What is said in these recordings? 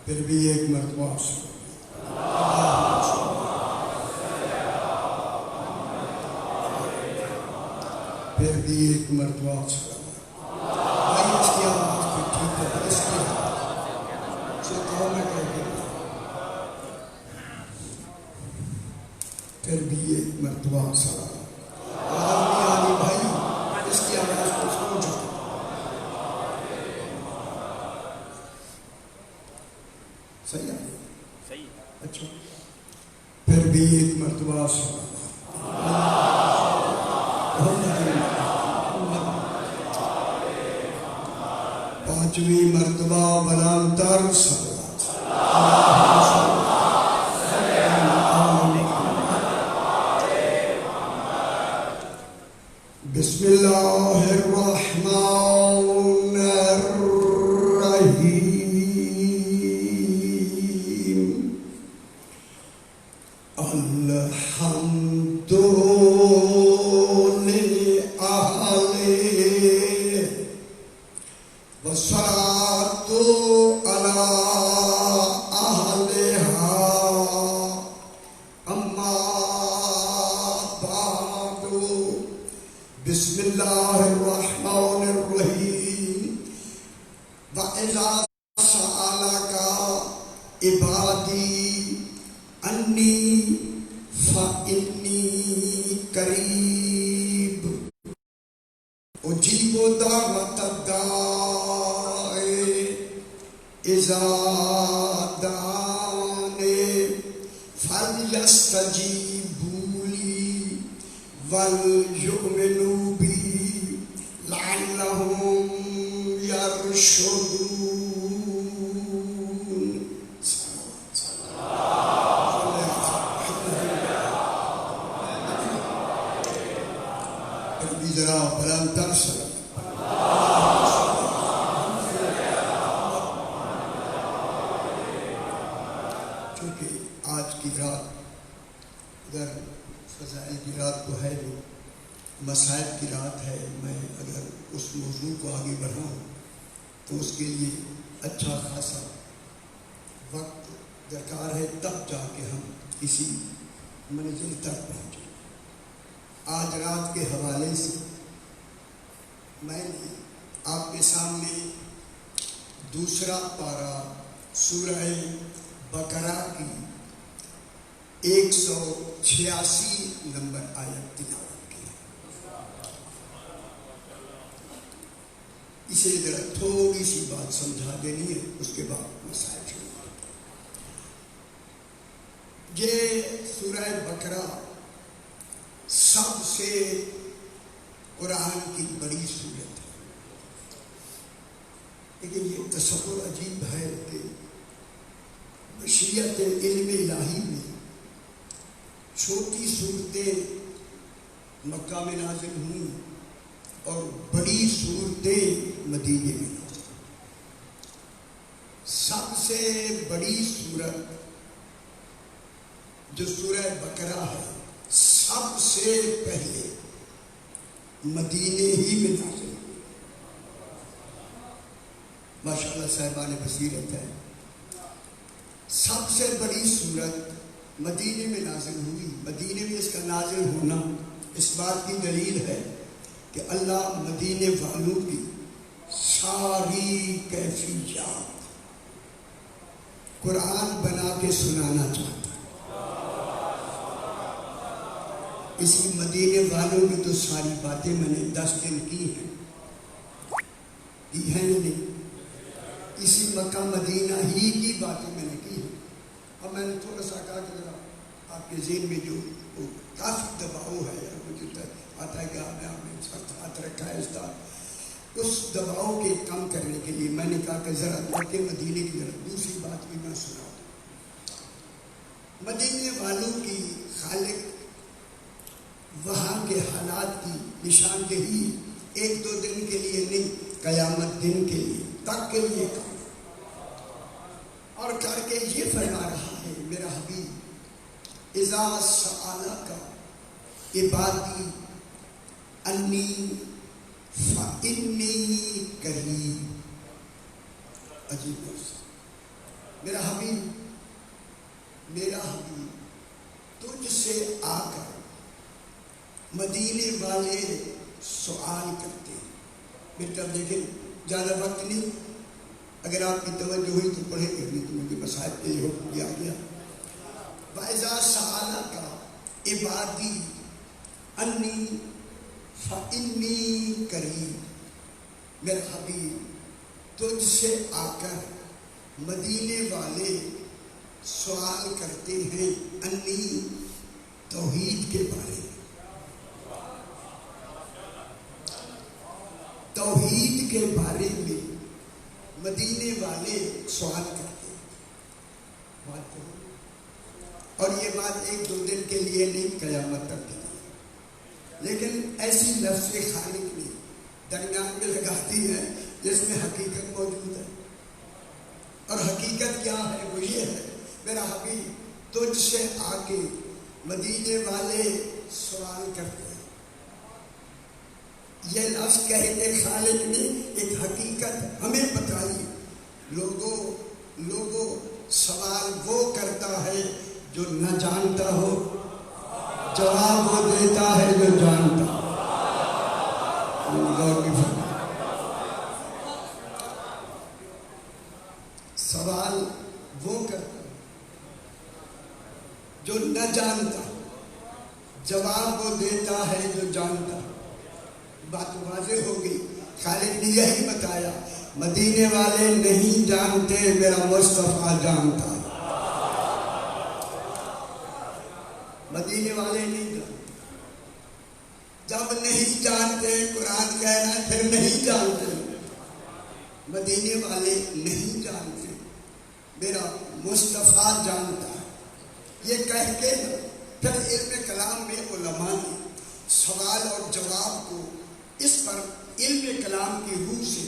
پھر بھی ایک مرتبہ پھر بھی ایک مرتبہ اس کی آواز پھر ٹھیک ہے اس کی پھر بھی ایک مرتبہ آدمی بھائی اس کی آواز کو سمجھو صحیح ہے اچھا پھر بھی ایک مرتبہ پانچویں مرتبہ بلندر بسم اللہ الرحمن الرحیم الحمد للہ والصلاة على أهلها أما بعد بسم الله الرحمن الرحيم وإذا سألك عبادي أني فإني قريب أجيب دعوة الداعي إذا دعاني فليستجيبوا لي وليؤمنوا بي لعلهم يرشدون. ذرا بلندر سے چونکہ آج کی رات اگر فضائل کی رات تو ہے نہیں، مصائب کی رات ہے، میں اگر اس موضوع کو آگے بڑھاؤں تو اس کے لیے اچھا خاصا وقت درکار ہے، تب جا کے ہم کسی منزل تک پہنچیں. آج رات کے حوالے سے میں نے آپ کے سامنے دوسرا پارہ سورہ بقرہ کی 186 نمبر آیت تلاوت کی. اسے ذرا تھوڑی سی بات سمجھا دینی ہے، اس کے بعد مسائل شروع. یہ سورہ بقرہ سب سے قرآن کی بڑی سورت ہے. لیکن یہ تصور عجیب ہے کہ مشیت علم الہی میں چھوٹی صورتیں مکہ میں نازل ہوئیں اور بڑی صورتیں مدینے میں نازل ہوئیں. سب سے بڑی صورت جو سورہ بقرہ ہے سب سے پہلے مدینے ہی میں نازل ہوئی. ماشاءاللہ صاحبان بصیرت ہے. سب سے بڑی صورت مدینے میں نازل ہوئی. مدینے میں اس کا نازل ہونا اس بات کی دلیل ہے کہ اللہ مدینے والوں کی ساری کیفیات قرآن بنا کے سنانا چاہتا. اسی مدینے والوں کی تو ساری باتیں میں نے 10 دن کی ہیں یا نہیں. اسی مکہ مدینہ ہی کی باتیں میں نے کی ہیں. اور میں نے تھوڑا سا کہا کہ ذرا آپ کے ذہن میں جو کافی دباؤ ہے، مجھے آتا ہے کہ آپ نے سخت ہاتھ رکھا ہے استاد، اس دباؤ کے کم کرنے کے لیے میں نے کہا کہ ذرا مکہ مدینے کی ذرا دوسری بات بھی میں سناؤں. مدینے والوں کی خالق وہاں کے حالات کی نشاندہی 1-2 دن کے لیے نہیں، قیامت دن کے لیے تک کے لیے کام اور کر کے یہ فرما رہا ہے میرا حبیب اذا سألک عبادی انی فإنی قریب. عجیب لفظ. میرا حبیب تجھ سے آ کر مدینے والے سوال کرتے ہیں. بیٹا دیکھیں زیادہ وقت نہیں، اگر آپ کی توجہ ہوئی تو پڑھے گا، نہیں تو مجھے مسائل کے لیے حکم دیا گیا. وَإِذَا سَأَلَكَ عِبَادِي أَنِّي فَإِنِّي قَرِيبٌ. میرا حبیب تجھ سے آ کر مدینے والے سوال کرتے ہیں انی توحید کے بارے میں. توحید کے بارے میں مدینے والے سوال کرتے ہیں. اور یہ بات 1-2 دن کے لیے نہیں، قیامت تک کے لیے. لیکن ایسی لفظ خالق نے درمیان میں لگاتی ہے جس میں حقیقت موجود ہے. اور حقیقت کیا ہے؟ وہ یہ ہے میرا حبیب تجھ سے آ کے مدینے والے سوال کرتے ہیں. یہ لفظ کہتے خالق نے ایک حقیقت ہمیں بتائی. لوگوں سوال وہ کرتا ہے جو نہ جانتا ہو، جواب وہ دیتا ہے جو جانتا ہو. سوال وہ کرتا ہے جو نہ جانتا، جواب وہ دیتا ہے جو جانتا. بات واضح ہو گئی. خالق نے یہی بتایا مدینے والے نہیں جانتے، میرا مصطفیٰ جانتا ہے. مدینے والے نہیں جانتے. جب نہیں جانتے قرآن کہہ رہا ہے پھر نہیں جانتے. مدینے والے نہیں جانتے، میرا مصطفیٰ جانتا ہے. یہ کہہ کے پھر علم کلام میں علماء نے سوال اور جواب کو اس پر علم کلام کی روح سے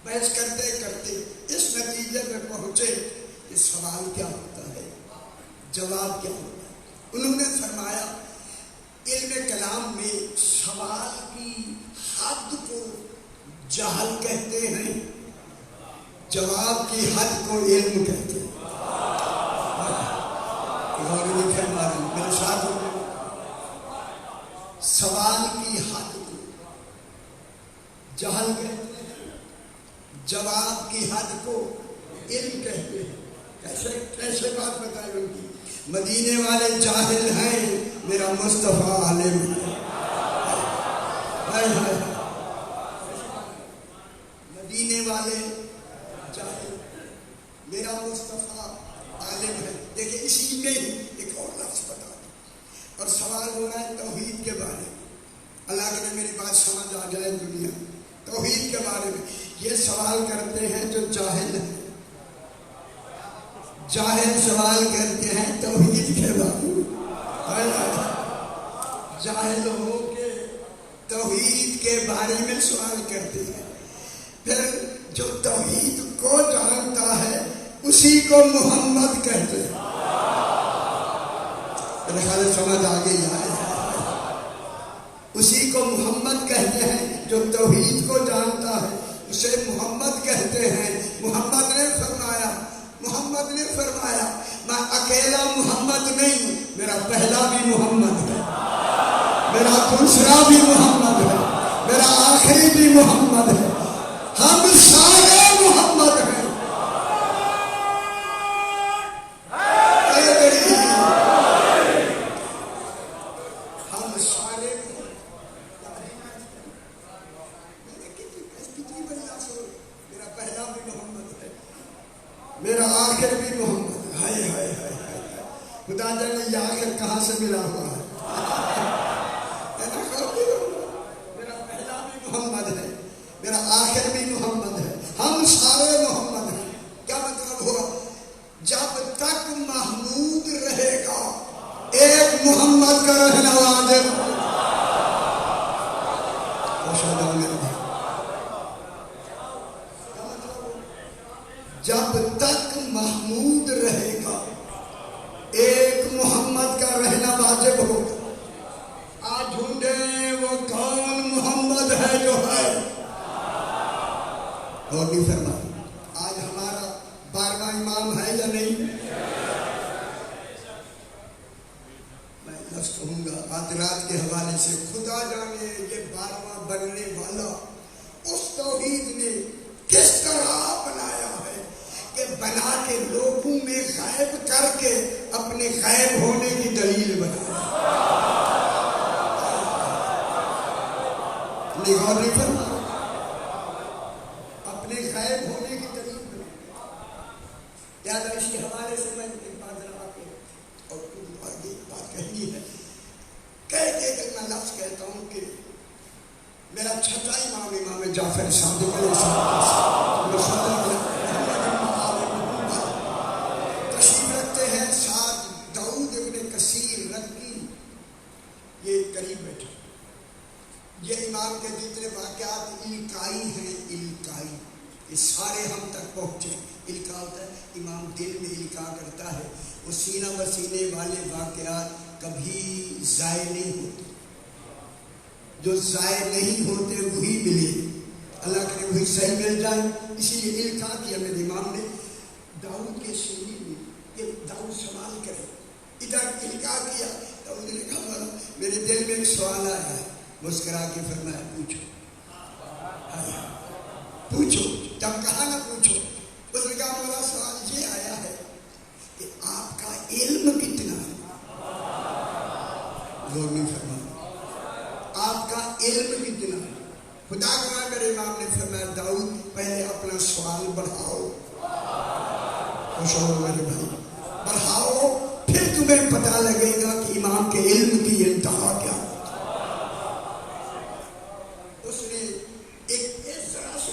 بحث کرتے کرتے اس نتیجے میں پہنچے کہ سوال کیا ہوتا ہے، جواب کیا ہوتا ہے. انہوں نے فرمایا علم کلام میں سوال کی حد کو جہل کہتے ہیں، جواب کی حد کو علم کہتے ہیں. میرے ساتھ سوال کی حد کو جہل کہتے ہیں، جواب کی حد کو علم کہتے ہیں. کیسے بات بتائیں ان کی؟ مدینے والے جاہل ہیں، میرا مصطفیٰ عالم ہے. مدینے والے جاہل، میرا مصطفیٰ عالم ہے. دیکھیں اسی میں ہی ایک اور لفظ بتا دیں. اور سوال ہو رہا ہے توحید کے بارے میں. اللہ کے میری بات سمجھ آ جائے دنیا. توحید کے بارے میں یہ سوال کرتے ہیں جو جاہل ہیں. جاہل سوال کرتے ہیں توحید کے بارے میں. جاہل ہو کے توحید کے بارے میں سوال کرتے ہیں. پھر جو توحید کو جانتا ہے اسی کو محمد کہتے ہیں. میرے خیال سمجھ آ گئی ہے. اسی کو محمد کہتے ہیں. جو توحید کو جانتا ہے اسے محمد کہتے ہیں. محمد نے فرمایا میں اکیلا محمد نہیں، میرا پہلا بھی محمد ہے، میرا دوسرا بھی محمد ہے، میرا آخری بھی محمد ہے. ہم سارے محمد ہیں. ہم سارے میرا پہلا بھی محمد ہے، میرا آخر بھی محمد ہے. ہائے ہائے ہائے ہائے. خدا جانے یہ آخر کہاں سے ملا ہوا ہے. میرا پہلا بھی محمد ہے، میرا آخر بھی محمد ہے. ہم سارے محمد ہیں. کیا مطلب ہوا؟ جب تک محمود رہے گا ایک محمد کا رہنا واجب. جب تک محمود رہے گا ایک محمد کا رہنا واجب ہوگا. آج ڈھونڈیں وہ کون محمد ہے جو ہے. اور نہیں فرمایا آج ہمارا 12واں امام ہے یا نہیں؟ میں لفظ کہوں گا آج رات کے حوالے سے. خدا جانے یہ 12واں بننے والا اس توحید نے کس طرح بنایا ہے کہ بنا کے لوگوں میں غائب کر کے اپنے غائب ہونے کی دلیل بنایا. غور نہیں فرمایا. اپنے غائب ہونے کی دلیل بنایا. یاد ہے اس کے حوالے سے میں ایک بات ذرا کے اور آگے بات کہنی ہے. کہہ کے میں لفظ کہتا ہوں کہ میرا چھٹا امام جعفر صادق علیہ السلام تشریف رکھتے ہیں. ساتھ داؤد ابن کثیر رنگی یہ قریب بیٹھے. یہ امام کے جتنے واقعات القائی ہیں، القائی یہ سارے ہم تک پہنچے. القاء ہوتا ہے امام دل میں القاء کرتا ہے. وہ سینہ بسینے والے واقعات کبھی ضائع نہیں ہوتے. جو ضائع نہیں ہوتے وہی ملے. اللہ کرے وہی صحیح مل جائے. اسی لیے القاء کیا میرے امام نے داؤد کے سینے میں کہ داؤد سوال کرے. ادھر القاء کیا. داؤد نے کہا میرے دل میں ایک سوال آیا ہے. مسکرا کے فرمایا پوچھو. پوچھو. جب کہا نہ پوچھو. اس نے کہا مولا سوال یہ آیا ہے کہ آپ کا علم کتنا ہے. غور نہیں فرمایا. آپ کا علم کتنا ہے. خدا کا میرے امام نے فرمایا داؤد پہلے اپنا سوال بڑھاؤ. خوش ہو میرے بھائی. بڑھاؤ پھر تمہیں پتہ لگے گا کہ امام کے علم کی انتہا کیا ہے. اس نے ایک طرح سے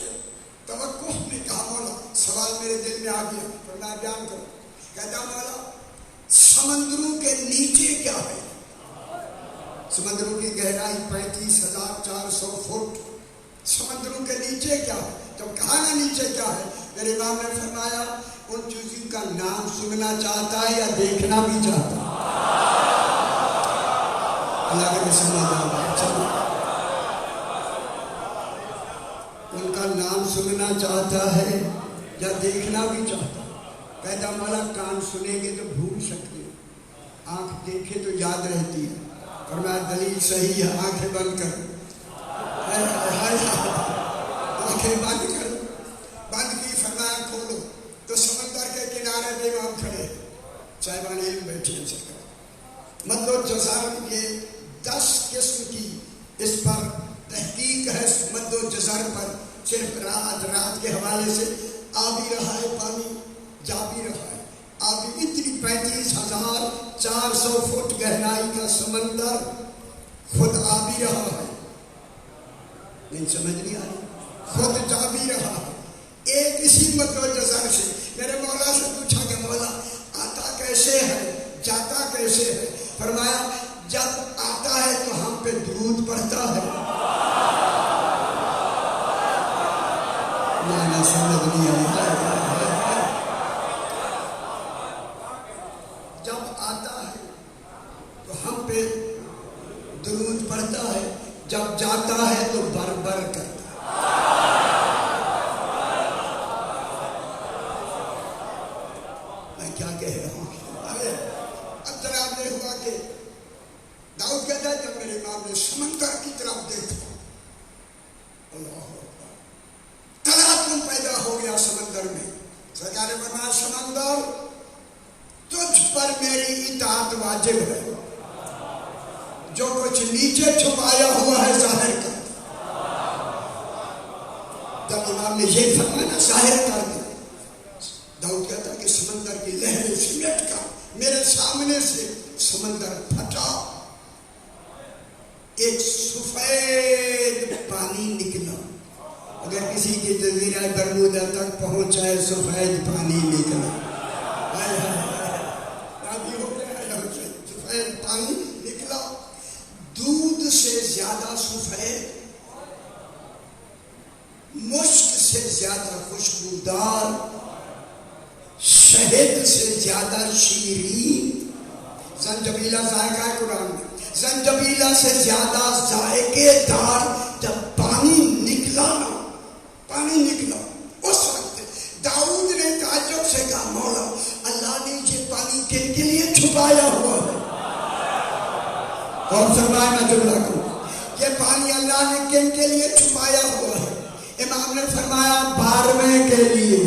توقع نے کہا مولا سوال میرے دل میں آ گیا. فرمایا بیان کرو. کہتا مولا سمندروں کے نیچے کیا ہے. سمندروں کی گہرائی 35,400 فٹ. سمندروں کے نیچے کیا ہے. جب کہا نا نیچے کیا ہے میرے امام نے فرمایا ان چیزوں کا نام سننا چاہتا ہے یا دیکھنا بھی چاہتا ہے. اللہ کے سمجھ ان کا نام سننا چاہتا ہے یا دیکھنا بھی چاہتا ہے. کہتا مولا کان سنیں گے تو بھول سکتے ہیں، آنکھ دیکھے تو یاد رہتی ہے. اور میں دلیل صحیح ہے آنکھیں بند کر. آنکھیں بند کرو. بند کی، فرمایا کھولو تو سمندر کے کنارے پہ امام کھڑے ہیں، صاحبان علم بیٹھے ہیں سرکار. مد و جزر یہ 10 قسم کی اس پر تحقیق ہے. مد و جزر پر صرف رات کے حوالے سے آ بھی رہا ہے پانی، جا بھی رہا ہے. اب اتنی 35,400 فٹ گہرائی کا سمندر خود آ بھی رہا ہے. نہیں سمجھ نہیں آئی؟ خود جا بھی رہا ہے. ایک اسی مد و جزر سے میرے مولا سے پوچھا کہ مولا آتا کیسے ہے، جاتا کیسے ہے؟ فرمایا جب آتا ہے تو ہم پہ درود پڑھتا ہے. میں سمجھ نہیں آئی. جب آتا ہے تو ہم پہ درود پڑھتا ہے، جب جاتا ہے تو بر بر کرتا ہے. میں کیا کہہ رہا ہوں؟ اب ذرا یہ ہوا کہ داؤد کہتا ہے جب میرے امام نے سمندر کی طرف دیکھا، اللہ اکبر، تلاطم پیدا ہو گیا سمندر میں. سرکار نے فرمایا سمندر تجھ پر میری اطاعت واجب ہے، جو کچھ نیچے چھپایا ہوا ہے ظاہر کر. جب امام نے یہ فرمایا ظاہر کر دیا، داؤد کہتا ہے کہ سمندر کی لہریں سمٹ کر میرے سامنے سے سمندر پھٹا، ایک سفید پانی نکلا. اگر کسی کی جزیرہ برمودا تک پہنچائے سفید پانی نکلا. سفید پانی نکلا، دودھ سے زیادہ سفید، مشک سے زیادہ خوشبودار، شہد سے زیادہ شیرین. زنجبیلہ ذائقہ ہے قرآن میں، زنجبیلہ سے زیادہ ذائقے دار. جب پانی نکلا نا، پانی نکلا، اس وقت داؤد نے تعجب سے کہا مولا اللہ نے یہ پانی کن کے لیے چھپایا ہوا ہے؟ اور فرمایا میں جملہ کو، یہ پانی اللہ نے کن کے لیے چھپایا ہوا ہے؟ امام نے فرمایا 12ویں کے لیے.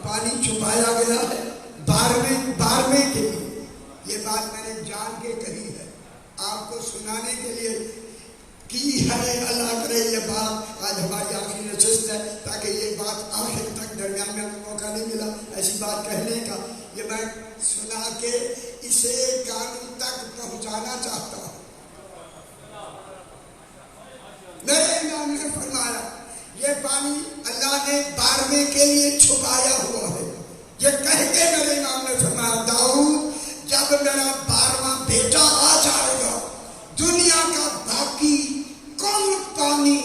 پانی چھپایا گیا ہے 12ویں کے لیے. یہ بات میں نے جان کے کہی ہے، آپ کو سنانے کے لیے کی ہے. اللہ کرے یہ بات آج ہماری آخری نشست ہے، تاکہ یہ بات آخر تک درمیان میں موقع نہیں ملا ایسی بات کہنے کا. یہ میں سنا کے اسے قانون تک پہنچانا چاہتا ہوں. میرے امام نے فرمایا یہ پانی اللہ نے 12ویں کے لیے چھپایا ہوا ہے. یہ کہہ کے میرے امام نے فرمایا داؤد جب میرا 12واں بیٹا آ جائے گا، دنیا کا باقی کل پانی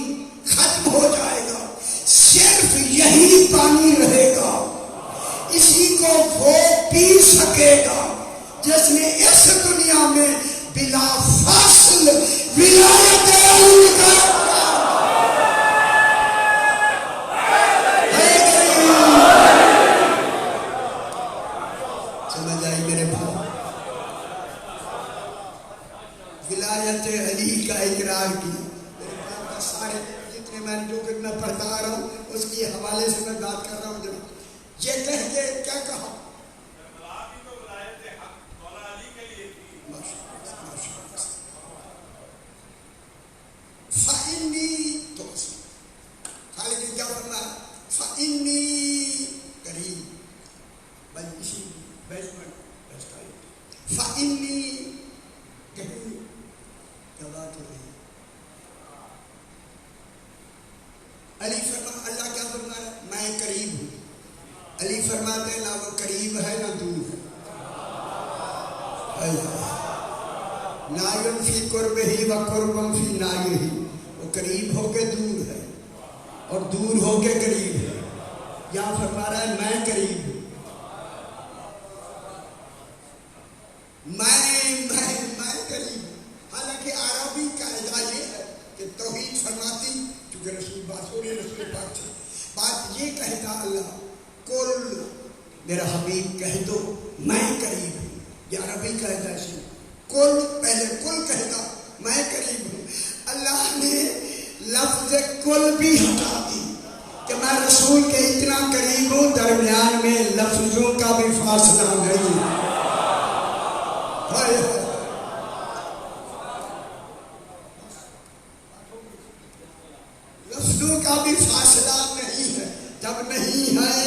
ختم ہو جائے گا، صرف یہی پانی رہے گا. اسی کو وہ پی سکے گا جس نے اس دنیا میں بلا فاصل ولایت علم کا. سمجھ آئی میرے بھائی؟ ولایت علی کا اقرار کیا. سارے جتنے میں جو کہ میں پڑھتا آ رہا ہوں اس کے حوالے سے میں بات کر رہا ہوں. جب یہ کہہ کے کیا کہا؟ فَإِنِّي تو خالق نے کیا فرمایا؟ فَإِنِّي قریب بھائی اسی فَإِنِّي کہیں کیا بات ہو رہی ہے؟ علی فرما اللہ کیا فرمایا؟ میں قریب ہوں. علی فرماتے ہیں نہ وہ قریب ہے نہ دور ہے. نائن فی قربہ و قربم فی نائہ، وہ قریب ہو کے دور ہے اور دور ہو کے قریب ہے. یہاں فرما رہا ہے میں قریب ہوں. میں قریب ہوں. حالانکہ عربی قاعدہ یہ ہے کہ توحید فرماتی، چونکہ رسول بات ہو رہی ہے رسول پاک سے، بات یہ کہتا اللہ کل میرا حبیب کہہ دو میں قریب ہوں. یہ عربی قاعدہ ہے. کل پہلے کل کہے گا میں قریب ہوں. اللہ نے لفظ کل بھی ہٹا دی کہ میں رسول کے اتنا قریب ہوں درمیان میں لفظوں کا بھی فاصلہ نہیں. لفظوں کا بھی فاصلہ نہیں ہے. جب نہیں ہے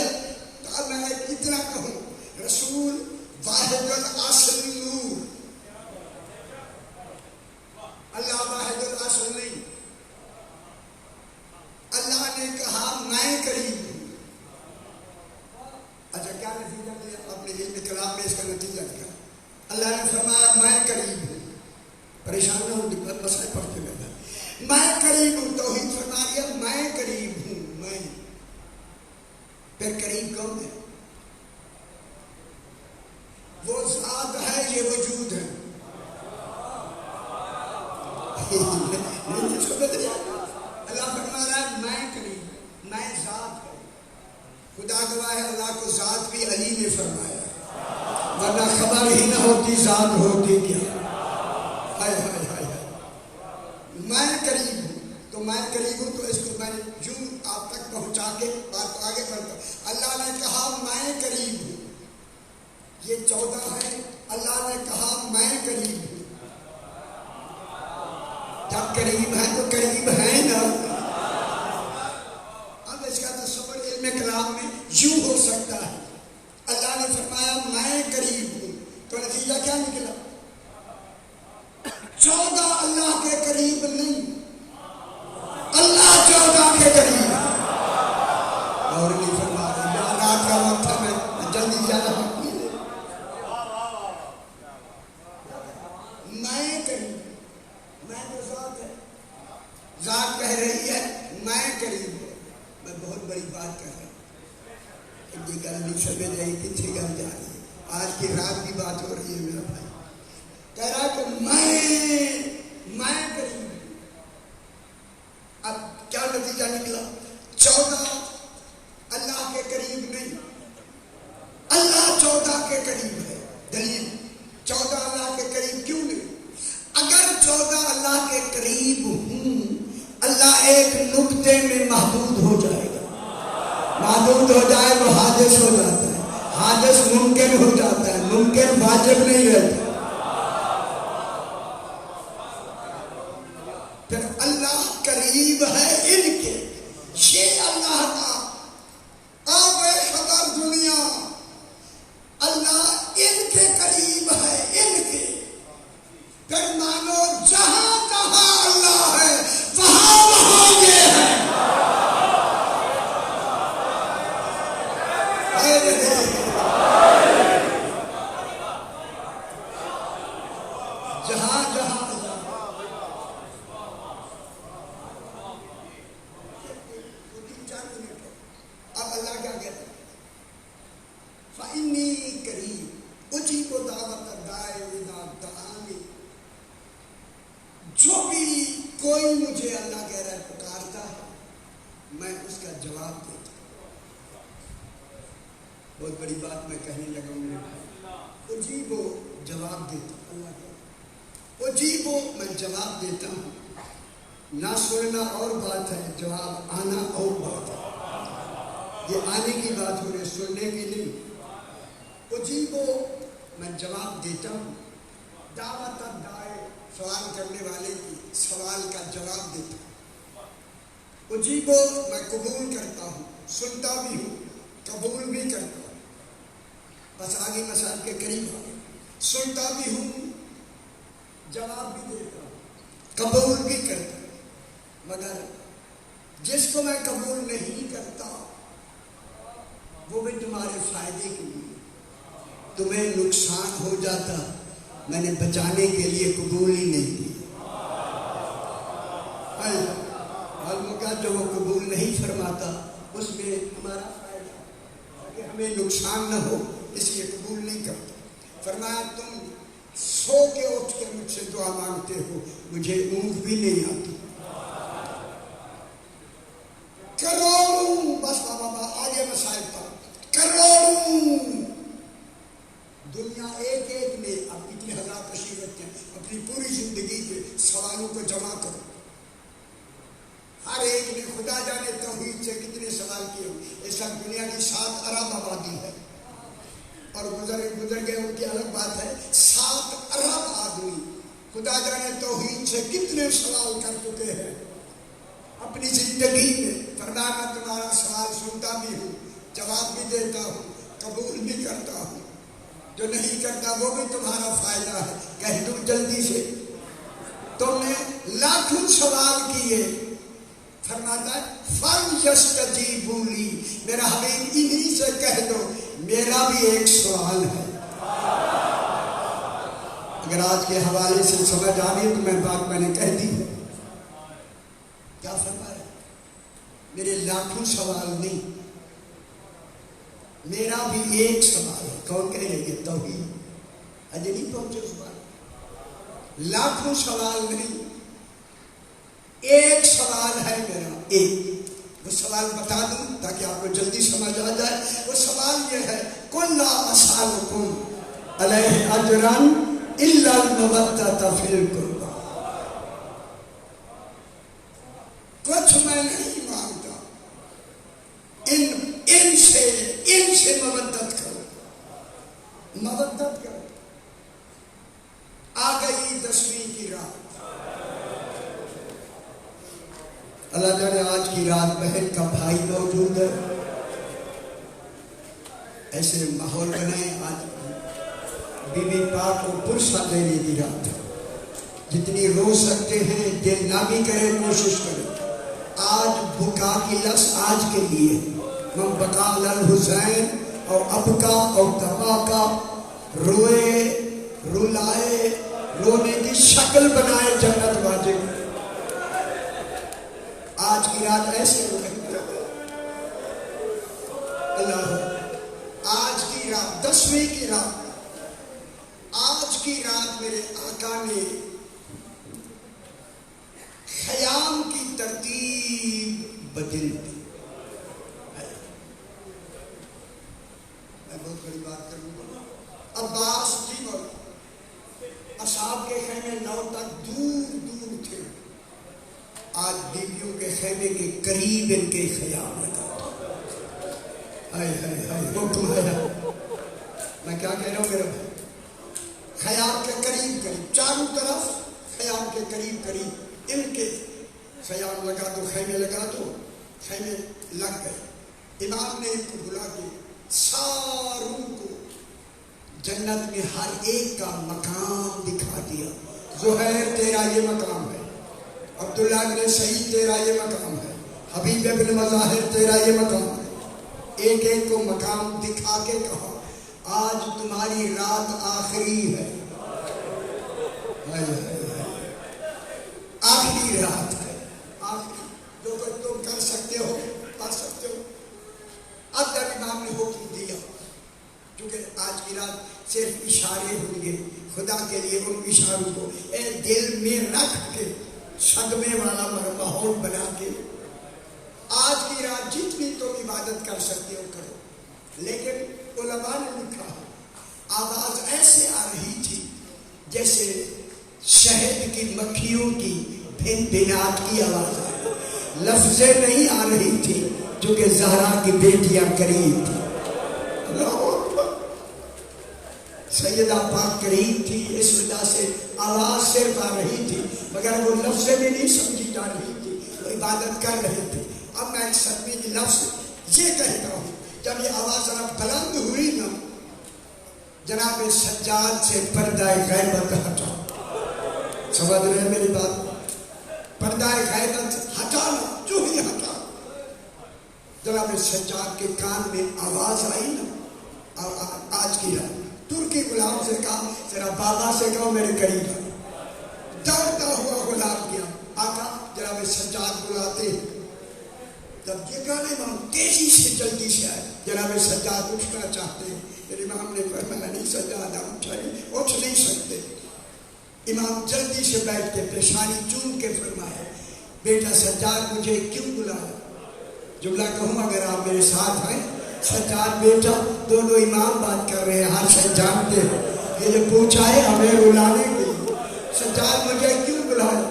تو میں کتنا کہوں رسول واحد الاصل نور. اللہ واحد الاصل نہیں. اللہ نے کہا میں قریب ہوں. اچھا کیا نتیجہ لیا اپنے علم کلام میں؟ اس کا نتیجہ کیا؟ اللہ نے فرمایا میں قریب ہوں. پریشان نہ ہوں مسئلہ پڑھتے بیٹھا. میں قریب ہوں. توحید فرما دیا میں قریب ہوں. میں پھر قریب کون ہے؟ وہ ذات ہے یہ وجود ہے. اللہ فرما رہا ہے میں قریب ہوں. میں ذات ہے. خدا گواہ ہے اللہ کو ذات بھی علی نے فرمایا ورنہ خبر ہی نہ ہوتی ذات ہوتی کیا. ہائے ہائے ہائے ہائے. میں قریب ہوں. تو میں قریب ہوں تو اس کو میں نے یوں آپ تک پہنچا کے بات کو آگے بڑھتا. اللہ نے کہا میں قریب ہوں. یہ 14 ہے. اللہ نے کہا میں قریب ہوں. جب قریب ہے تو قریب ہے نا. اب اس کا تصور علم کلام میں یوں ہو سکتا ہے. اللہ نے فرمایا میں قریب ہوں تو نتیجہ کیا نکلا؟ 14 اللہ کے قریب نہیں. اللہ 14 کے قریب ہے. اور نہیں فرما رہے رات کا وقت ہے میں جلدی جا رہا ہوں. میں قریب. میں تو ذات ہے. ذات کہہ رہی ہے میں قریب ہوں. میں بہت بڑی بات کر رہا ہوں. یہ گل نہیں سمجھ رہی پیچھے گل جا رہی ہے. آج کی رات کی بات ہو رہی ہے. میرا بھائی کہہ رہا کہ میں قریب ہوں. اب کیا نتیجہ نکلا؟ 14 اللہ کے قریب نہیں. اللہ 14 کے قریب ہے. دلیل 14 اللہ کے قریب کیوں نہیں؟ اگر 14 اللہ کے قریب ہوں اللہ ایک نقطے میں محدود ہو جائے گا. محدود ہو جائے تو حادث ہو جاتا ہے. حادث ممکن ہو جاتا ہے. ممکن واجب نہیں رہتا. پھر اللہ قریب ہے ان کے. یہ اللہ کا اب خبر دنیا اللہ ان کے قریب ہے. ان کے پھر مانو جہاں جہاں اللہ ہے وہاں وہاں یہ ہے. جہاں جہاں اب اللہ کیا کہتا ہے؟ فَإِنِّي قَرِيبٌ أُجِيبُ دَعْوَتَ الدَّاعِ إِذَا دَعَانِ. جو بھی کوئی مجھے اللہ کہہ رہا ہے پکارتا ہے میں اس کا جواب دیتا ہوں. بہت بڑی بات میں کہنے لگا ہوں. اجیبو جواب دیتا ہوں. اللہ کہہ رہا اجیبو میں جواب دیتا ہوں. نہ سننا اور بات ہے جواب آنا اور بات ہے. یہ آنے کی بات ہو رہی سننے کی نہیں. اجیبو میں جواب دیتا ہوں. دعوت الداعی سوال کرنے والے کی سوال کا جواب دیتا ہوں. اجیبو میں قبول کرتا ہوں. سنتا بھی ہوں قبول بھی کرتا ہوں. بس آگے مسائل کے قریب آگے. سنتا بھی ہوں جواب بھی دیتا ہوں قبول بھی کرتا ہوں. مگر جس کو میں قبول نہیں کرتا وہ بھی تمہارے فائدے کے لیے. تمہیں نقصان ہو جاتا میں نے بچانے کے لیے قبول ہی نہیں کی. معلوم کا جو وہ قبول نہیں فرماتا اس میں ہمارا فائدہ کہ ہمیں نقصان نہ ہو اس لیے قبول نہیں کرتا. فرمایا تم سو کے اٹھ کے مجھ سے دعا مانگتے ہو مجھے اونگ بھی نہیں آتی. کروڑوں بس بابا آگے مسائل پر کروڑوں دنیا ایک ایک میں اب اتنے ہزار تشریف رکھتے ہیں. گزر گئے ان کی الگ بات ہے. 7 ارب آدمی خدا جانے توحید سے کتنے سوال کر چکے ہیں اپنی زندگی میں. فرمایا میں تمہارا سوال سنتا بھی ہوں، جواب بھی دیتا ہوں، قبول بھی کرتا ہوں. جو نہیں کرتا وہ بھی تمہارا فائدہ ہے. کہہ دوں جلدی سے، تم نے لاکھوں سوال کیے. فرماتا ہے فَلْيَسْتَجِيبُوا لِي، میرا حبیب انہی سے کہہ دو میرا بھی ایک سوال ہے. اگر آج کے حوالے سے سمجھ آ رہی ہے تو میں بات میں نے کہہ دی. کیا فرمایا؟ میرے لاکھوں سوال نہیں، میرا بھی ایک سوال ہے. کون کہے گا یہ توحید؟ اجے نہیں پہنچے اس بات. لاکھوں سوال نہیں، ایک سوال ہے میرا، ایک. وہ سوال بتا دوں تاکہ آپ کو جلدی سمجھ آ جائے. وہ سوال یہ ہے قُلْ لَا أَسْأَلُكُمْ عَلَيْهِ أَجْرًا إِلَّا الْمَوَدَّةَ فِي الْقُرْبَى. کچھ میں نہیں مانگتا، ان سے مودت کرو، مودت کرو. آ گئی 10ویں کی رات. اللہ جانے آج کی رات بہن کا بھائی موجود ہے. ایسے ماحول بنائے. آج بی بی پاک کو پرسہ دینے کی رات ہے. جتنی رو سکتے ہیں دل نہ بھی کرے کوشش کرے. آج بکا کی لفظ آج کے لیے من بقا الحسین اور ابکا اور تبا کا، روئے رلائے، رونے کی شکل بنائے جنت واجب. آج کی رات ایسے ہو گئی. اللہ آج کی رات 10ویں کی رات، آج کی رات میرے آقا نے خیام کی ترتیب بدل دی. میں بہت بڑی بات کروں گا. عباس جی اور اصحاب کے خیمے 9 تک دور دور تھے. آج بیویوں کے خیمے کے قریب ان کے خیام لگا. ہائے ہائے ہائے حکم ہے. میں کیا کہہ رہا ہوں میرے بھائی؟ خیام کے قریب قریب، چاروں طرف خیام کے قریب قریب ان کے خیام لگا دو، خیمے لگا دو. خیمے لگ گئے. امام نے ان کو بلا کے ساروں کو جنت میں ہر ایک کا مقام دکھا دیا. زہیر تیرا یہ مقام ہے، عبداللہ بن سعید تیرا یہ مقام ہے، حبیب بن مظاہر تیرا یہ مقام ہے. ایک ایک کو مقام دکھا کے کہا آج تمہاری رات آخری ہے. آخری رات ہے، آخری جو کچھ تم کر سکتے ہو کر سکتے ہو. اب جب امام نے حکم دیا، کیونکہ آج کی رات صرف اشارے ہوں گے خدا کے لیے، ان اشاروں کو اے دل میں رکھ کے صدمے والا ماحول بنا کے آج کی رات جتنی تم عبادت کر سکتے ہو کرو. لیکن علماء نے لکھا آواز ایسے آ رہی تھی جیسے شہد کی مکھیوں کی بھن بھناٹ کی آواز آ رہی. لفظیں نہیں آ رہی تھی جو کہ زہرا کی بیٹیاں قریب تھی. سیدہ پاک قریب تھی، اس وجہ سے آواز صرف آ رہی تھی مگر وہ لفظیں بھی نہیں سمجھی جا رہی تھی، وہ عبادت کر رہے تھے. اب میں ایک صدمے کی لفظ یہ کہتا ہوں، جب یہ آواز ذرا بلند ہوئی نا، جناب سجاد سے پردہ غیبت ہٹا. سمجھ رہے ہیں میری بات؟ پردہ غیبت ہٹانا جو ہی ہٹا. جناب سجاد کے کان میں آواز آئی نا، آج کی رات ترکی غلام سے کہا ذرا بابا سے کہو میرے قریب ہے. دوڑتا ہوا غلام گیا. آقا جناب سجاد بلاتے. جب یہ گانے امام تیزی سے جلدی سے آئے، جناب سجاد اٹھنا چاہتے ہیں. پھر امام نے فرمایا نہیں سجاد ہم اٹھ نہیں سکتے. امام جلدی سے بیٹھ کے پیشانی چوم کے فرمایا بیٹا سجاد مجھے کیوں بلایا؟ جملہ کہوں اگر آپ میرے ساتھ ہیں. سجاد بیٹا، دونوں امام بات کر رہے ہیں، ہر شخص جانتے ہیں. یہ جو پوچھا ہے ہمیں رلانے کے لیے، سجاد مجھے کیوں بلایا؟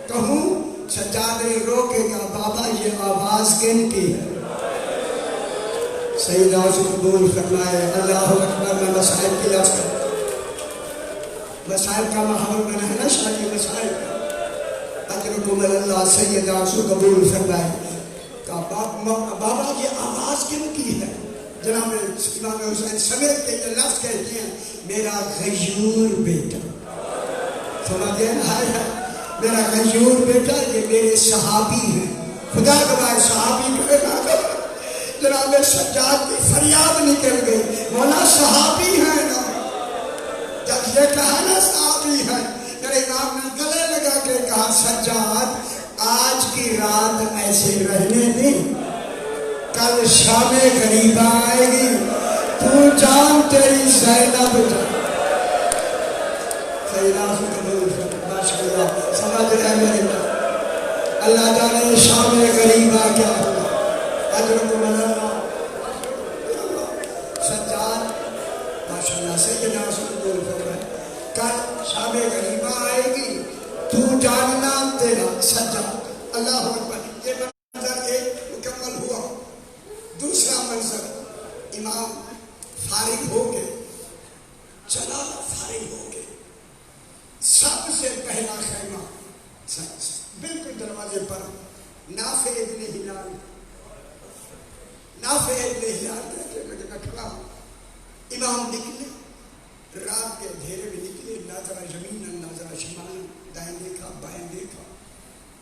کہوں؟ سجاد نے رو کے کہا بابا یہ آواز کن کی ہے؟ سیدنا سے قبول فرمائے. اللہ اکبر. میں مسائل کی لفظ کرتا ہوں. مسائل کا ماحول بنا ہے نا شادی مسائل کا. اجرکم اللہ. سیدنا سے قبول فرمائے. بابا یہ آواز کن کی ہے؟ جناب امام حسین سمیت کے یہ لفظ کہتے ہیں میرا غیور بیٹا. سمجھے نا؟ میرا غیور بیٹا. یہ میرے صحابی ہیں. خدا گواہ صحابی کہنا. جناب سجاد کی فریاد نکل گئی مولا صحابی ہیں نا. جب یہ کہا نا صحابی ہیں میرے امام نے گلے لگا کے کہا سجاد آج کی رات ایسے رہنے دیں. کل شام غریبہ آئے گی. تو جان تیری زینب جان. سمجھ رہے میرے بات. اللہ جانے شام غریبہ کیا ہوگا. اجرکم اللہ. سجاد ماشاءاللہ سیدنا سے قبول فرمائے. کل شام غریبہ آئے گی. تو جاننا تیرا سجاد. اللہ اکبر. یہ منظر ایک مکمل ہوا. دوسرا منظر امام فارغ ہو کے چلا. فارغ ہو کے سب سے پہلا خیمہ بالکل دروازے پر نافع ابن ہلال. نافع ابن ہلال کہتے ہیں میں کھڑا ہوں. امام نکلے. رات کے اندھیرے میں نکلے. ناظرہ زمین ناظرہ شمال. دائیں دیکھا بائیں دیکھا.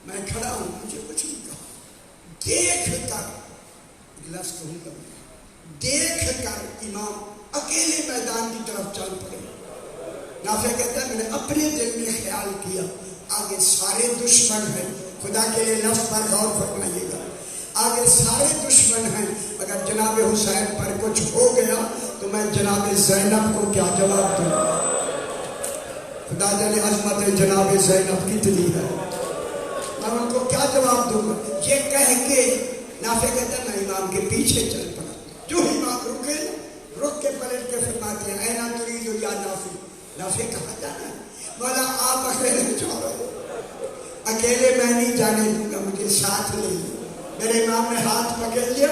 میں کھڑا ہوں. مجھے کچھ نہیں کہا. دیکھ کر لفظ کہوں گا. دیکھ کر امام اکیلے میدان کی طرف چل پڑے. نافع کہتا ہے میں نے اپنے دل میں خیال کیا آگے سارے دشمن ہیں. خدا کے لیے لفظ پر غور فرمائیے گا. آگے سارے دشمن ہیں. اگر جناب حسین پر کچھ ہو گیا تو میں جناب زینب کو کیا جواب دوں. خدا جانے عظمت جناب زینب کتنی ہے. میں ان کو کیا جواب دوں گا. یہ کہہ کے نافع کہتا ہے میں امام کے پیچھے چل پڑا. جو امام رکے رک کے پلٹ کے فرماتے ہیں اینا ترید یا نافع. نافع کہاں جانا ہے. مولا آپ اکیلے جا رہے ہو. اکیلے میں نہیں جانے دوں گا. مجھے ساتھ لے لیا. میرے امام نے ہاتھ پکڑ لیا.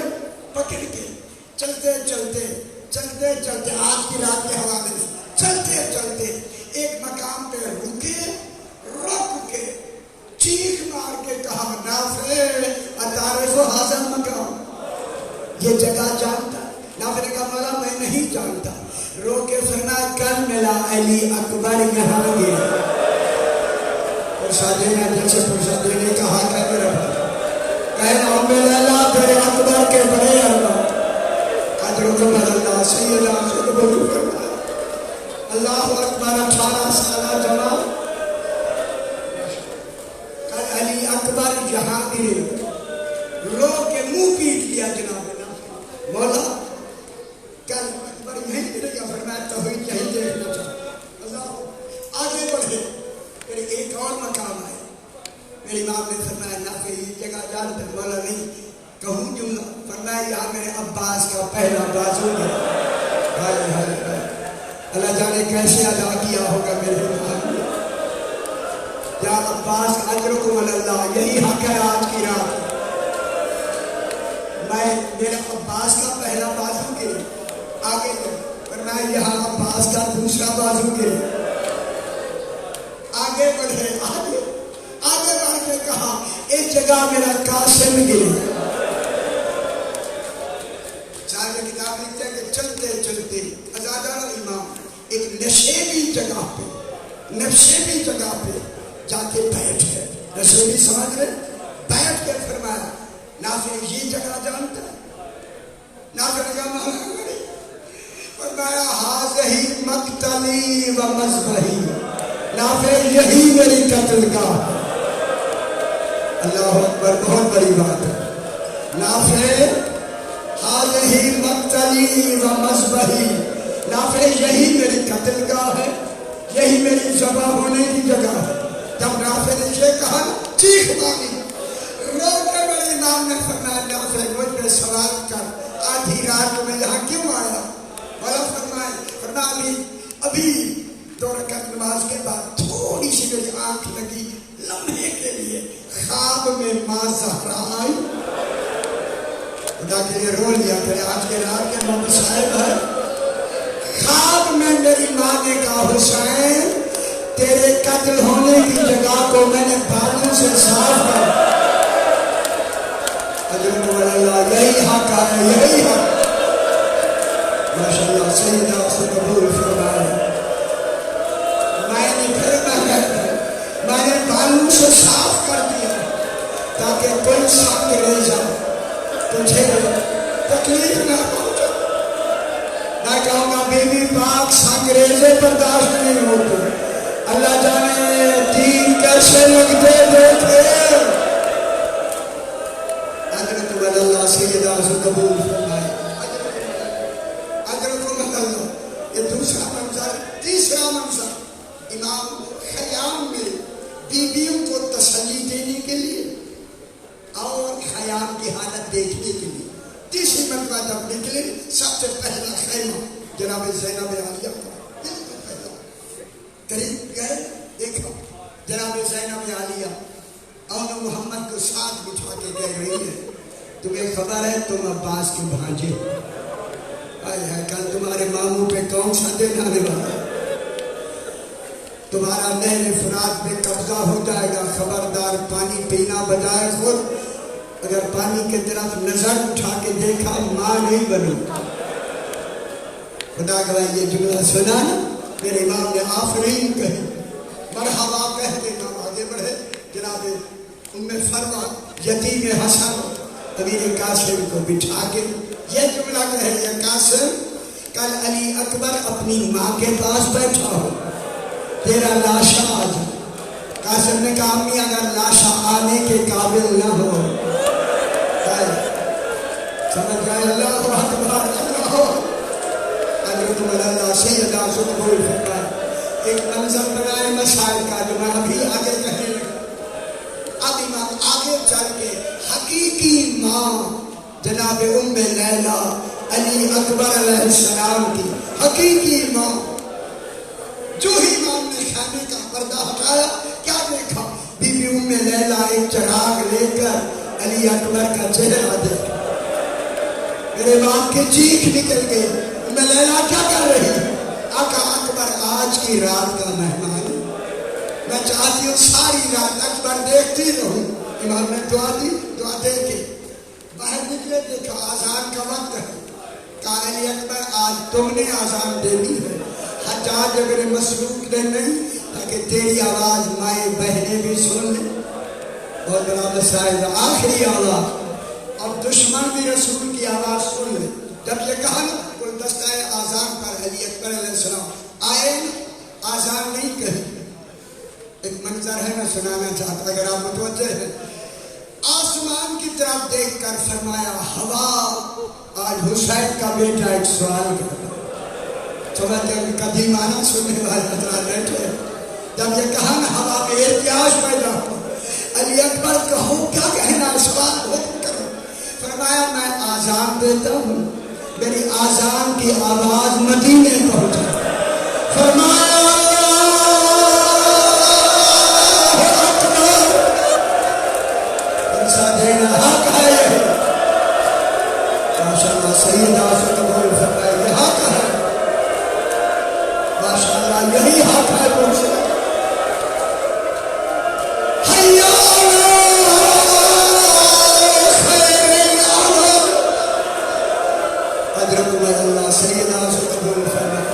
پکڑ کے چلتے چلتے چلتے چلتے آج کی رات کے حوالے سے چلتے چلتے ایک مقام پہ رکے. رک کے چیخ مار کے کہا نافع اتعرف حاضر مقام. یہ جگہ جانتا. نافع نے کہا مولا میں نہیں جانتا. رو کے فرمایا کل ملا علی اکبر یہاں گیا. پرسا دینا جیسے پرسا دینے کا حق ہے میرا بھائی. کہنا میرے اللہ تیرے اکبر کے بڑے اللہ. اجرکم اللہ. سیدنا سے قبول فرمایا. اللہ اکبر. 18 سالہ جوان علی اکبر یہاں گرے. رو کے منہ پیٹ لیا جناب مولا کل اکبر یہیں گرے گا. فرمایا توحید یہیں دیکھنا چاہتا. اللہ آگے بڑھے. پھر ایک اور مقام آئے. میری امام نے فرمایا نافع یہ جگہ جانتے. مولا نہیں کہوں جملہ. فرمایا یہاں میرے عباس کا پہلا بازو ہے. اللہ جانے کیسے ادا کیا ہوگا میرے امام نے. یا عباس اجرکم اللہ. یہی حق ہے آج کی رات. میں میرے عباس کا پہلا بازو گرے. آگے پر میں یہاں عباس کا دوسرا بازو گرے. آگے بڑھے. آگے بڑھ کے کہا ایک جگہ میرا قاسم گرے. صاحب کتاب لکھتے ہیں کہ چلتے چلتے ازادار امام ایک نشیبی جگہ پہ جا کے بیٹھ گئے. نشیبی سمجھ رہے. بیٹھ کے فرمایا نافع یہ جگہ جانتا ہے. نافع نے کہا فرمایا ہاذہی مقتلی و مذبحی. نافع یہی میری قتل کا. اللہ اکبر. بہت بڑی بات ہے. نافع ہاذہی مقتلی و مذبحی. نافع یہی میری قتل کا ہے. یہی میری ذبح ہونے کی جگہ ہے. جب نافع نے یہ کہا چیخ ماری. رو کے میرے امام نے فرمایا نافع مجھ پہ سوال کر آدھی رات میں یہاں کیوں آیا. بڑا فرمایا ابھی 2 رکعت نماز کے بعد تھوڑی سی میری آنکھ لگی. لمحے کے لیے خواب میں ماں زہرا آئی. خدا کے لیے رو لیا کرے. آج کے رات کے محمد صاحب ہے. خواب میں میری ماں نے کہا حسین تیرے قتل ہونے کی جگہ کو میں نے بالوں سے صاف کر. حضرت اللہ یہی حق ہے, یہی حق. ماشاءاللہ سیدہ سے قبول فرمائے. میں نے بالوں سے صاف کر دیا تاکہ کوئی سنگ ریزہ تجھے تکلیف نہ پہنچے. میں کہوں گا بی بی پاک سنگ ریزے برداشت نہیں ہوتے. اللہ جانے دین کیسے لگتے دیکھے. حضرت اللہ سیدہ سے قبول فرمائے. حضرت اللہ یہ دوسرا منظر. تیسرا منظر امام خیام میں بیویوں کو تسلی دینے کے لیے اور خیام کی حالت دیکھنے کے لیے تیسری مرتبہ جب نکلے سب سے پہلا خیمہ جناب زینب عالیہ کا بالکل پہلا. قریب گئے دیکھا جناب زینب عالیہ اور محمد کو ساتھ بٹھا کے کہہ رہی ہے تمہیں خبر ہے تم عباس کے بھانجے. کل تمہارے ماموں پہ کون سا دن آنے والا ہے. تمہارا نہر فرات پہ قبضہ ہو جائے گا. خبردار پانی پینا بجائے خود. اگر پانی کی طرف نظر اٹھا کے دیکھا ماں نہیں بنو. خدا گواہ یہ جملہ سنا نا میرے امام نے آفرین کہی. مرحبا کہہ کے نام آگے بڑھے. جناب ام فروا یتیم حسن امیر قاسم کو بٹھا کے یہ جملہ کہے یا قاسم کل علی اکبر اپنی ماں کے پاس بیٹھا ہو تیرا لاشا آ جائے. قاسم نے کہا امی اگر لاشا آنے کے قابل نہ ہو سمجھ گئے. اللہ اکبر اللہ. حضرت اللہ سیدہ سے قبول فرمائے. ایک منظر بنائے مسائل کا جو میں ابھی آگے کہنے لگا. اب امام آگے چل کے حقیقی ماں جناب ام لیلہ علی اکبر علیہ السلام کی حقیقی ماں جو ہی امام نے خانے کا پردہ ہٹایا کیا دیکھا بی بی ام لیلہ ایک چراغ لے کر علی اکبر کا چہرہ دیکھا. میرے امام کی چیخ نکل گئی. ام لیلہ کیا کر رہی ہے. آقا اکبر آج کی رات کا مہمان میں چاہتی ہوں ساری رات اکبر دیکھتی رہوں. امام نے دعا دی. دعا دے کے باہر نکلے دیکھا آذان کا وقت ہے. کہا علی اکبر آج تم نے آذان دینی ہے. حجاج اگر مسلوک نے نہیں تاکہ تیری آواز مائیں بہنیں بھی سن لیں. اور بڑا مسائل آخری آواز اور دشمن بھی رسول کی آواز سن لیں. جب یہ کہا نا گلدستہ آذان پر علی اکبر علیہ السلام آئے آذان نہیں کہی. ایک منظر ہے میں سنانا چاہتا اگر آپ متوجہ ہیں. آسمان کی طرف دیکھ کر فرمایا ہوا آج حسین کا بیٹا ایک سوال کرتا. سمجھتے ہیں قدیم آنا سننے والے حضرات بیٹھے. جب یہ کہا نا ہوا میں احتیاج پیدا ہوا علی اکبر کہو کیا کہنا سوال حکم کرو. فرمایا میں آذان دیتا ہوں میری آذان کی آواز مدینے پہنچا. فرمایا دینا حق ہے. ماشاءاللہ سیدہ سے قبول فرمائے یہ حق ہے. ماشاءاللہ یہی حق ہے. پوچھے حیا حضرت اللہ سیدہ سے قبول فرمائے.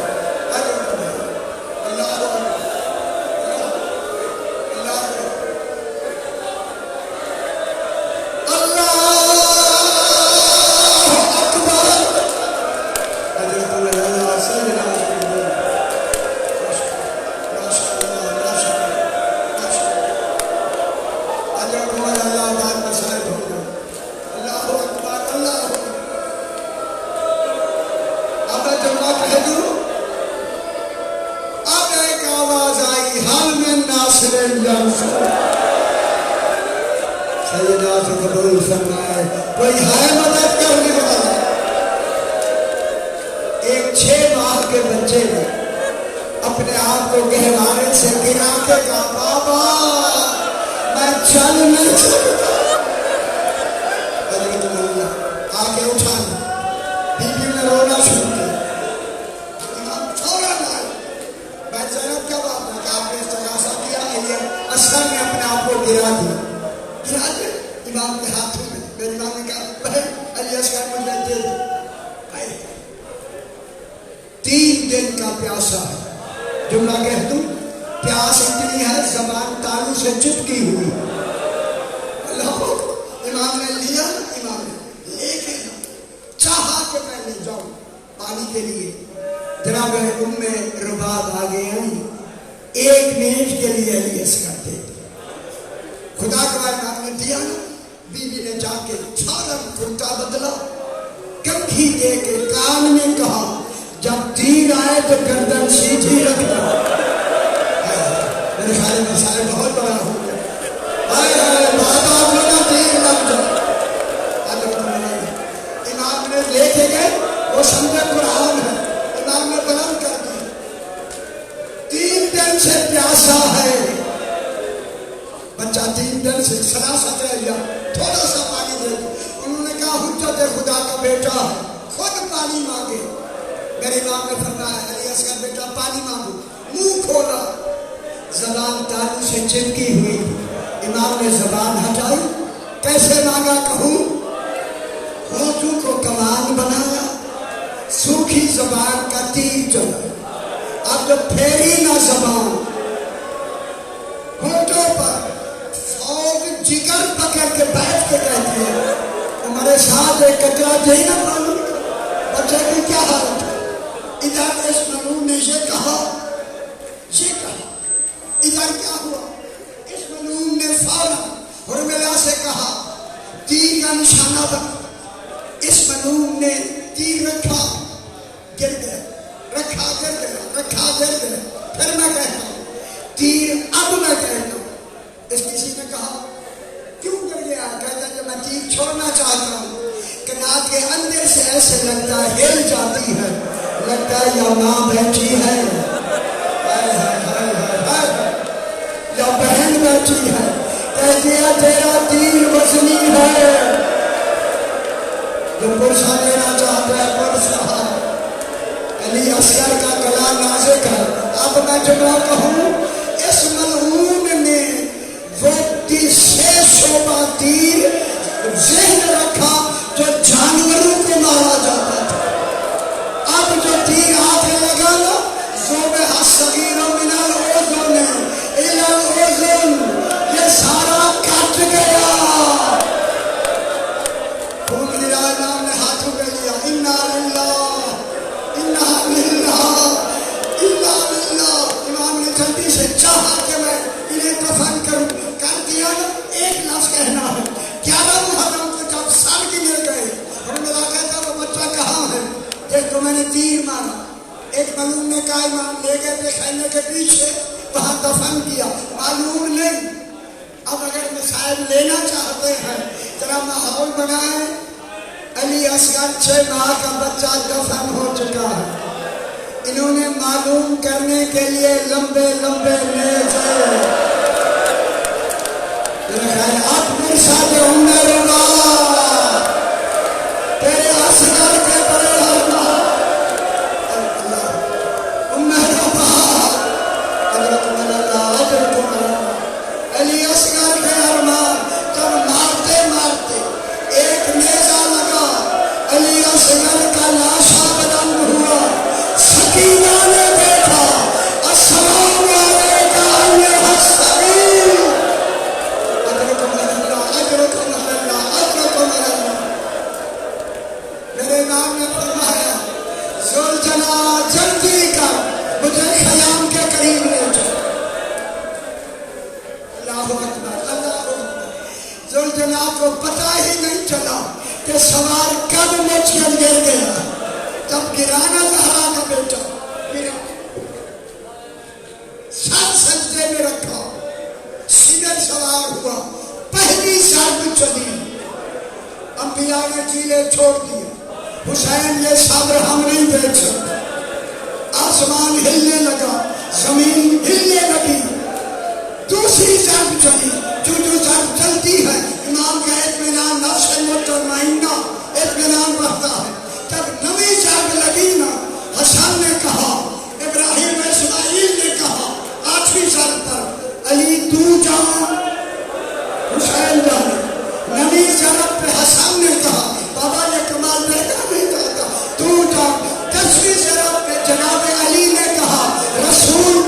سیدہ سے قبول فرمائے. کوئی ہے مدد کرنے والا. ایک 6 ماہ کے بچے نے اپنے آپ کو گہوارے سے گرا کے کہا بابا میں چل نہیں سکتا. حضرت اللہ آگے جملہ کہہ دوں، پیاس اتنی ہے زبان تالو سے چپکی ہوئی. اللہ امام نے لیا، امام نے لے کے چاہا کہ میں لے جاؤں پانی کے لیے. جناب ام رباب آگے آئی، 1 منٹ کے لیے علی اصغر دے دی. خدا کا امام نے دیا نا، بیوی نے جا کے فوراً کرتا بدلا، کنگھی دے کے کان میں کہا جب تیر آئے تو گردن سیدھی رکھنا. میرے خیال میں مسائل بہت بڑا ہو گیا. امام نے لے کے گئے، وہ سمجھے قرآن ہے، امام نے بلند کر دی. 3 دن سے پیاسا ہے بچہ، 3 دن سے سراست ہے، یا تھوڑا سا پانی دے دو. انہوں نے کہا حجت خدا کا بیٹا ہے، خود پانی مانگے. میرے امام نے فرمایا علی اصغر بیٹا پانی مانگو. منہ کھولا، زبان تالو سے چپکی ہوئی. امام نے زبان ہٹائی، کیسے مانگا کہوں؟ ہونٹوں کو کمان بنایا، سوکھی زبان کا تیر چلا. اب جو پھیری نہ زبان ہونٹوں پر، فوج جگر پکڑ کے بیٹھ کے کہتی ہے تمہارے ساتھ ایک کچرا دے نہ پانی. بچے کی کیا حالت ہے؟ ادھر اس ملعون نے یہ کہا، ادھر کیا ہوا؟ اس ملعون نے فوراً حرملہ سے کہا تیر کا نشانہ بنا. اس ملعون نے تیر رکھا، گر گیا، رکھا گر گیا، رکھا گر گیا. پھر میں کہتا ہوں تیر، اب میں کہتا ہوں. اس کسی نے کہا کیوں گر گیا؟ کہتا کہ میں تیر چھوڑنا چاہتا ہوں. کنات کے اندر سے ایسے لگتا ہے ہل جاتی ہے، لگتا ہے یا ماں بیٹھی ہے یا بہن بیٹھی ہے. کہہ دیا تیرا تیر وزنی ہے، جو پرسہ لینا چاہتا ہے پرسہ. علی اصغر کا گلا نازک ہے. اب میں جملہ کہوں، اس ملعون نے وہ 6 شعبہ تیر ذہن رکھا جو جانوروں کو مارا جاتا تھا. اب جو تیر ہاتھ لگا نا، ذوبح الصغیر من الاذن الى الاذن، یہ سارا کٹ گیا. خون للہ، امام نے ہاتھوں پہ لیا، انا للہ انا للہ انا للہ. امام نے جلدی سے چاہا کہ میں انہیں دفن کروں. کر دیا نا. ایک لفظ کہنا ہے، 11 محرم کو جب سال گنے گئے اور میرا کہتا وہ بچہ کہاں ہے؟ جس کو میں نے تیر مارا. ایک ملعون نے کہا امام لے گئے تھے خیمے کے پیچھے، وہاں دفن کیا. معلوم نہیں. اب اگر مسائل لینا چاہتے ہیں ذرا ماحول بنائیں. علی اصغر 6 ماہ کا بچہ دفن ہو چکا ہے. انہوں نے معلوم کرنے کے لیے لمبے لمبے نیزے. اب مرشد عمر اللہ تیرے اصغر کے بڑے ارمان، عمر اللہ علی اصغر کے ارمان. جب مارتے مارتے ایک نیزہ لگا، علی اصغر کا لاشا بلند ہوا. سکینہ نے دیکھا، السلام علیکم ایھا الصغیر. میرے امام نے فرمایا ذوالجلال جلدی کر، مجھے خیام کے قریب لے جاؤ. اللہ اکبر اللہ اکبر. ذوالجلال کو پتہ ہی نہیں چلا کہ سوار کب مچ کر گر گیا. جب گرانا زہرا کا بیٹا گرا، سر سجدے میں رکھا، سیدھے سوار ہوا. پہلی ضرب چلی، انبیاء نے چیلے چھوڑ دیے. حسین یہ صبر ہم نہیں دیکھ سکتے. آسمان ہلنے لگا، زمین ہلنے لگی. دوسری ضرب چلی. جو ضرب چلتی ہے امام کا اطمینان، نفس مطمئنہ اطمینان رہتا ہے. جب نویں ضرب لگی نا، حسن نے کہا، ابراہیم اسماعیل نے کہا 8ویں ضرب پر علی تو جان، حسین جانے. نویں ضرب پہ حسن نے کہا بابا یہ کمال میں نہیں کرتا، تو جان. 10ویں ضرب پہ جناب علی نے کہا رسول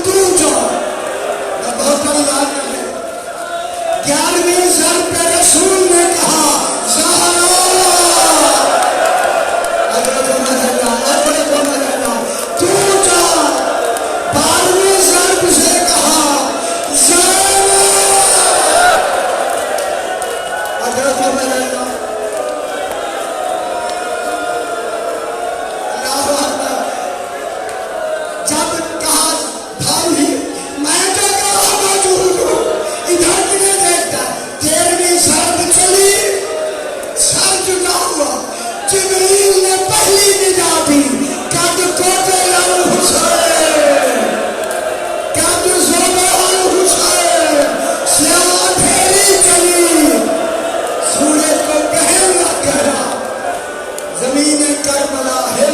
زمین کربلا ہے